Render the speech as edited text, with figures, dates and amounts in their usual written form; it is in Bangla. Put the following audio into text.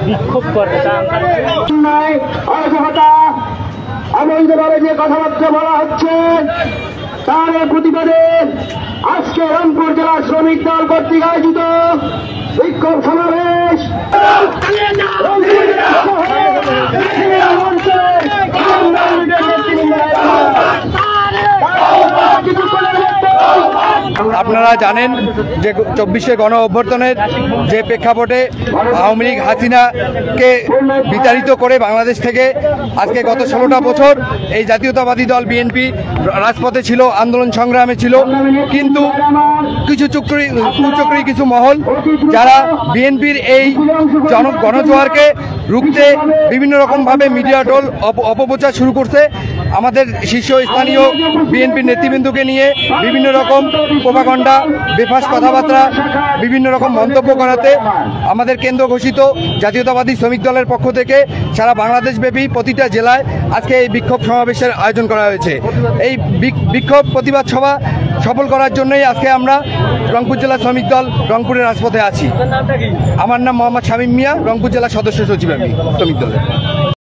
বিক্ষোভ করে অবৈধভাবে যে কথাবার্তা বলা হচ্ছে তার প্রতিবাদে আজকে রংপুর জেলা শ্রমিক দল কর্তৃক আয়োজিত বিক্ষোভ সমাবেশ আপনারা জানেন যে 24শে গণ অভ্যর্থনের যে প্রেক্ষাপটে আওয়ামী লীগ হাসিনাকে বিতাড়িত করে বাংলাদেশ থেকে আজকে গত 16টা বছর এই জাতীয়তাবাদী দল বিএনপি রাজপথে ছিল, আন্দোলন সংগ্রামে ছিল, কিন্তু কিছু কুচক্রী কিছু মহল যারা বিএনপির এই গণজোয়ারকে রুখতে বিভিন্ন রকমভাবে মিডিয়া টোল অপপ্রচার শুরু করছে। আমাদের শীর্ষস্থানীয় বিএনপির নেতৃবৃন্দকে নিয়ে বিভিন্ন রকম প্রোপাগান্ডা, বেফাস কথাবার্তা, বিভিন্ন রকম মন্তব্য করাতে আমাদের কেন্দ্র ঘোষিত জাতীয়তাবাদী শ্রমিক দলের পক্ষ থেকে সারা বাংলাদেশব্যাপী প্রতিটা জেলায় আজকে এই বিক্ষোভ সমাবেশের আয়োজন করা হয়েছে। এই বিক্ষোভ প্রতিবাদ সভা সফল করার জন্যই আজকে আমরা রংপুর জেলা শ্রমিক দল রংপুরের রাজপথে আছি। আমার নাম মোহাম্মদ শামীম মিয়া, রংপুর জেলা সদস্য সচিব আমি শ্রমিক দলের।